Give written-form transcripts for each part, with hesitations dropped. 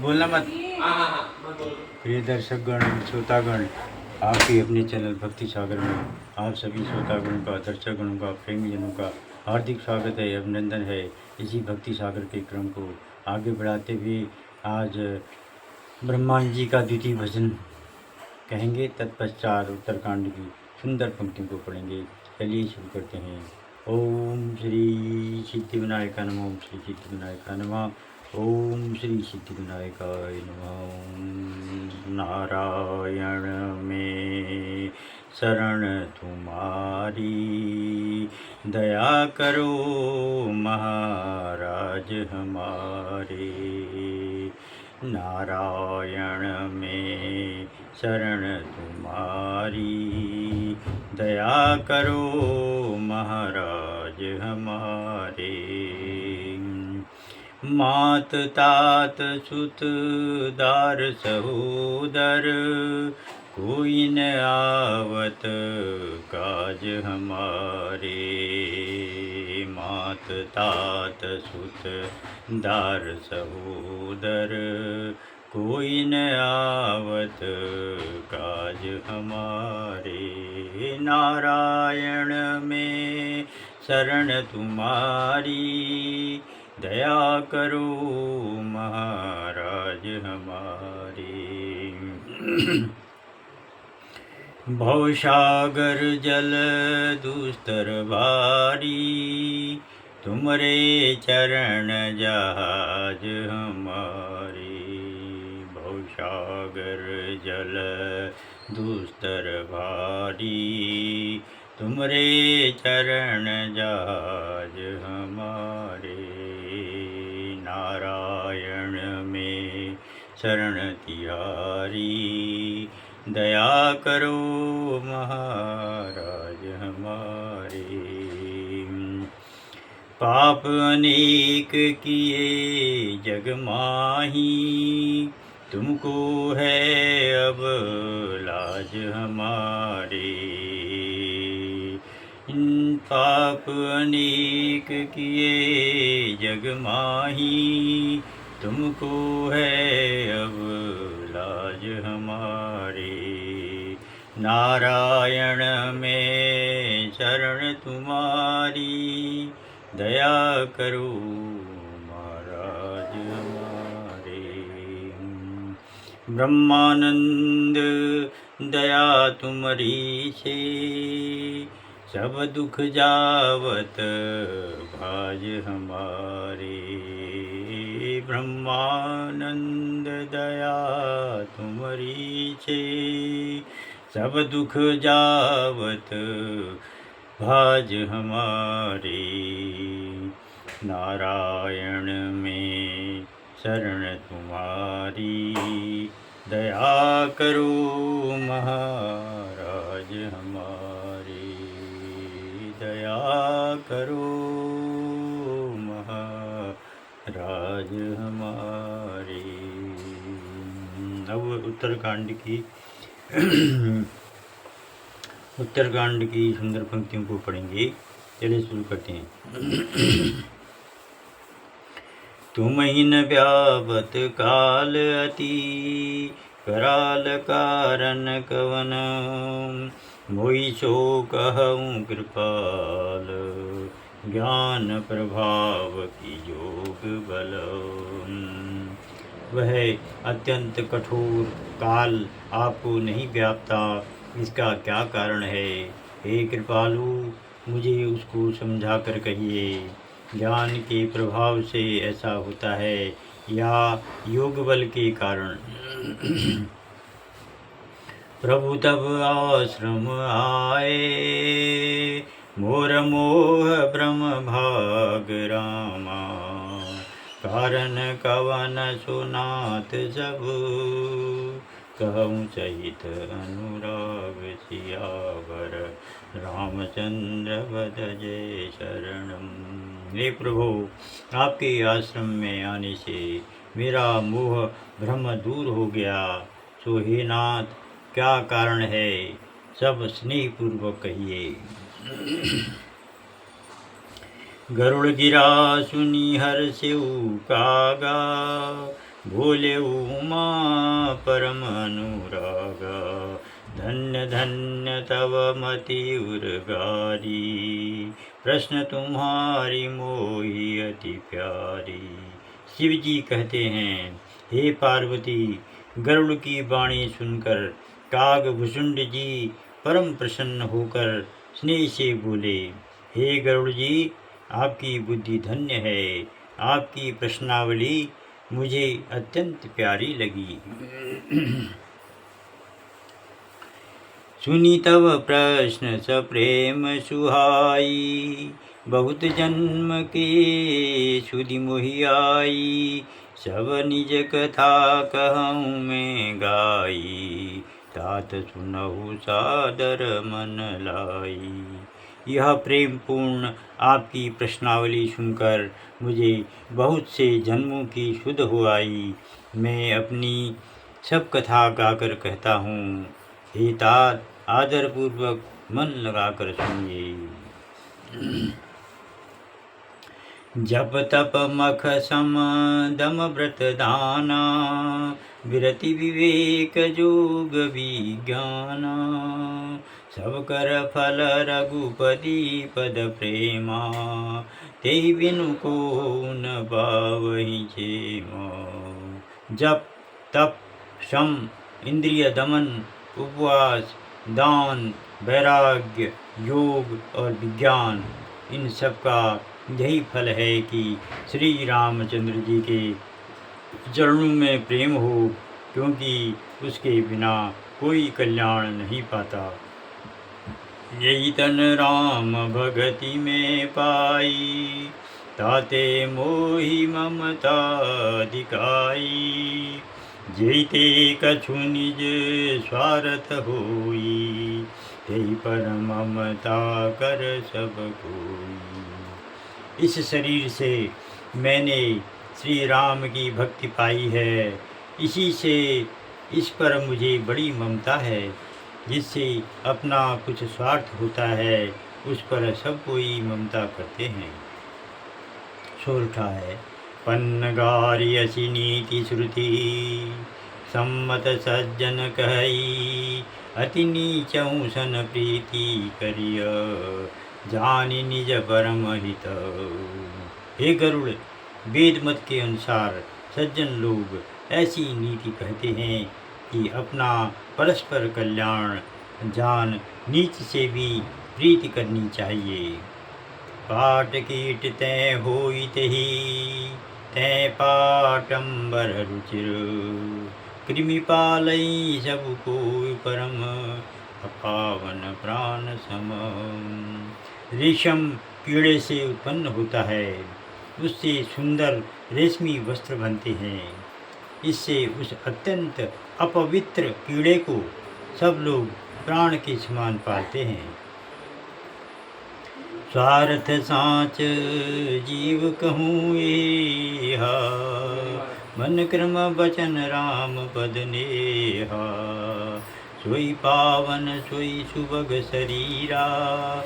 बोलना मत। प्रिय दर्शकगण, श्रोतागण, आपके अपने चैनल भक्ति सागर में आप सभी श्रोतागणों का, दर्शकगणों का, प्रेमीजनों का हार्दिक स्वागत है, अभिनंदन है। इसी भक्ति सागर के क्रम को आगे बढ़ाते हुए आज ब्रह्मांड जी का द्वितीय भजन कहेंगे, तत्पश्चात उत्तरकांड की सुंदर पंक्तियों को पढ़ेंगे। चलिए शुरू करते हैं। ओम श्री सिद्धि विनायका नमः। ओम श्री सिद्धि विनायका नमः। ओम श्री सिद्धि विनायकाय नमः। नारायण में शरण तुम्हारी, दया करो महाराज हमारे। नारायण में शरण तुम्हारी, दया करो महाराज हमारे। मात तात सुत दार सहोदर, कोई न आवत काज हमारे। मात तात सुत दार सहोदर, कोई न आवत काज हमारे। नारायण में शरण तुम्हारी, दया करो महाराज हमारे। भवसागर जल दुस्तर भारी, तुमरे चरण जहाज हमारे। भवसागर जल दुस्तर भारी, तुमरे चरण जहाज हमारे। नारायण में शरण तिहारी, दया करो महाराज हमारे। पाप अनेक किए जग माही, तुमको है अब लाज हमारे। पाप अनेक किए जग माही, तुमको है अब लाज हमारे। नारायण में शरण तुम्हारी, दया करो महाराज हमारे। ब्रह्मानंद दया तुम्हारी से, सब दुख जावत भाज हमारे। ब्रह्मानंद दया तुम्हारी से, सब दुख जावत भाज हमारे। नारायण में शरण तुम्हारी, दया करो महाराज हमारे। दया करो महाराज हमारे। अब उत्तरकांड की सुंदर पंक्तियों को पढ़ेंगे। चलिए शुरू करते हैं। तुम हिन व्यापत काल अति, कराल कारण कवन, मोहि सो कहूँ कृपाल, ज्ञान प्रभाव की योग बल। वह अत्यंत कठोर काल आपको नहीं व्यापता, इसका क्या कारण है? हे कृपालु, मुझे उसको समझा कर कहिए। ज्ञान के प्रभाव से ऐसा होता है या योग बल के कारण? प्रभु तब आश्रम आए, मोर मोह भ्रम भाग रामा, कारण कवन सुनात सब, कहूँ सहित अनुराग सियावर, रामचंद्र बद जय शरणम। हे प्रभु, आपके आश्रम में आने से मेरा मोह भ्रम दूर हो गया। सो हे नाथ, क्या कारण है? सब स्नेह पूर्वक कहिए। गरुड़ गिरा सुनी हर शिव कागा, बोले उमा परम अनुरागा, धन्य धन्य तव मति उर्गारी, प्रश्न तुम्हारी मोही अति प्यारी। शिव जी कहते हैं, हे पार्वती, गरुड़ की वाणी सुनकर कागभूषुंड जी परम प्रसन्न होकर स्नेह से बोले, हे गरुड़ जी, आपकी बुद्धि धन्य है, आपकी प्रश्नावली मुझे अत्यंत प्यारी लगी। सुनी तव प्रश्न सप्रेम सुहाई, बहुत जन्म के सुधि मोहि आई, सब निज कथा कहूँ मैं गाई, तात सुनहु सादर मन लाई। यह प्रेम पूर्ण आपकी प्रश्नावली सुनकर मुझे बहुत से जन्मों की सुध हो आई। मैं अपनी सब कथा गाकर कहता हूँ, हे तात आदरपूर्वक मन लगाकर सुनिए। जप तप मख सम दम व्रत दाना, विरति विवेक जोग विज्ञाना, सब कर फल रघुपति पद प्रेमा, तेहि बिनु को न पावहि क्षेमा। जप तप सम इंद्रिय दमन, उपवास, दान, वैराग्य, योग और विज्ञान, इन सब का यही फल है कि श्री रामचंद्र जी के चरणों में प्रेम हो, क्योंकि उसके बिना कोई कल्याण नहीं पाता। यही तन राम भगति में पाई, ताते मोहि ममता दिखाई, जेते कछु निज स्वार्थ होई, तेहि पर ममता कर सब कोई। इस शरीर से मैंने श्री राम की भक्ति पाई है, इसी से इस पर मुझे बड़ी ममता है। जिससे अपना कुछ स्वार्थ होता है, उस पर सब कोई ममता करते हैं। सोरठा है, पन्नगारी असी नीति श्रुति, सम्मत सज्जन कही, अति नीचऊ सन प्रीति करिय, जानि निज परम हित। हे गरुड़, वेद मत के अनुसार सज्जन लोग ऐसी नीति कहते हैं कि अपना परस्पर कल्याण जान नीच से भी प्रीति करनी चाहिए। पाट कीट तै होई तेहि, तै पाटंबर रुचिर, कृमि पालई सब कोई परम, अपावन प्राण सम। रेशम कीड़े से उत्पन्न होता है, उससे सुंदर रेशमी वस्त्र बनते हैं। इससे उस अत्यंत अपवित्र कीड़े को सब लोग प्राण के समान पालते हैं। स्वार्थ साँच जीव कहूँ एहा, मन क्रम बचन राम पद नेहा, सोई पावन सोई सुभग शरीरा,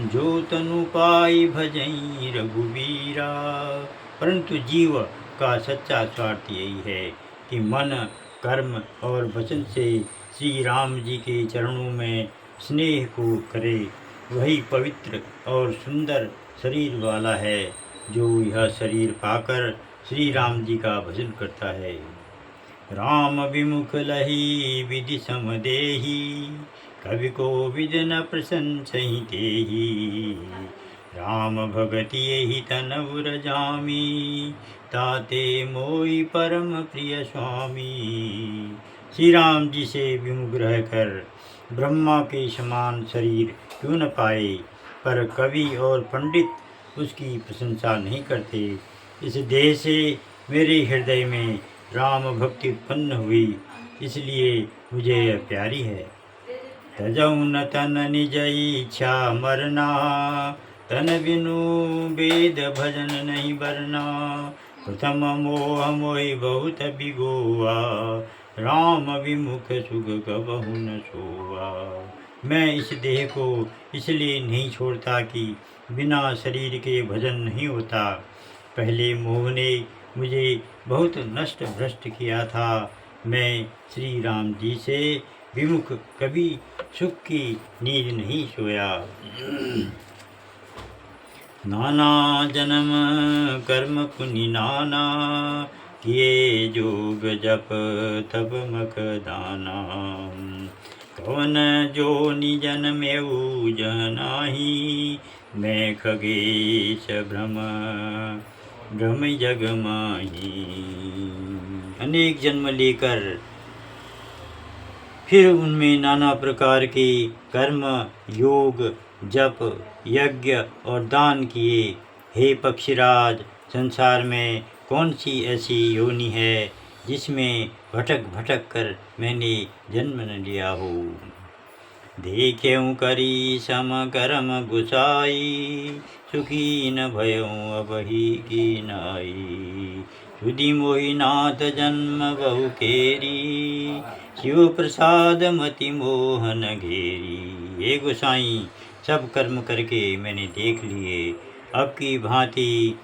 जो तनु पाई भजई रघुवीरा। परंतु जीव का सच्चा स्वार्थ यही है कि मन, कर्म और वचन से श्री राम जी के चरणों में स्नेह को करे। वही पवित्र और सुंदर शरीर वाला है जो यह शरीर पाकर श्री राम जी का भजन करता है। राम विमुख लही विधि समदेही, कवि को विद न प्रशंसहि तेहि, राम भगति यही तनउर जामी, ताते मोई परम प्रिय स्वामी। श्री राम जी से विमुख रहकर ब्रह्मा के समान शरीर क्यों न पाए, पर कवि और पंडित उसकी प्रशंसा नहीं करते। इस देह से मेरे हृदय में राम भक्ति उत्पन्न हुई, इसलिए मुझे यह प्यारी है। तजऊ न तन निज इच्छा मरना, तन बिनु वेद भजन नहीं बरना, प्रथम मोह मोहि बहुत बिगोआ, राम विमुख सुख कबहु न सोआ। मैं इस देह को इसलिए नहीं छोड़ता कि बिना शरीर के भजन नहीं होता। पहले मोह ने मुझे बहुत नष्ट भ्रष्ट किया था। मैं श्री राम जी से विमुख कभी सुख की नींद नहीं सोया। नाना जन्म कर्म पुनि नाना, किए जोग जप तप मख दाना। कवन जो निजन में जनाही, मैं खगेश भ्रम भ्रम जग माही। अनेक जन्म लेकर फिर उनमें नाना प्रकार के कर्म, योग, जप, यज्ञ और दान किए। हे पक्षीराज, संसार में कौन सी ऐसी योनि है जिसमें भटक भटक कर मैंने जन्म न लिया हो। देख्यऊ करी सम कर्म गुसाई, सुखी न भयऊ अबही की नाई। सुधि मोहि नाथ जन्म बहु केरी, शिव प्रसाद मति मोहन घेरी। हे गोसाई, सब कर्म करके मैंने देख लिए, अब की भांति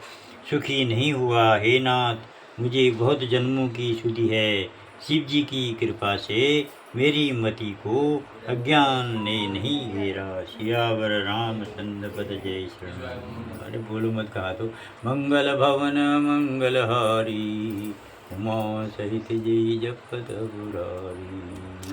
सुखी नहीं हुआ। हे नाथ, मुझे बहुत जन्मों की सुधि है। शिव जी की कृपा से मेरी मति को अज्ञान ने नहीं घेरा। सियावर रामचंद्र पद जय श्री राम। अरे बोलो मत कहा तो। मंगल भवन मंगलहारी, उमा सहित जय जपत मुरारी।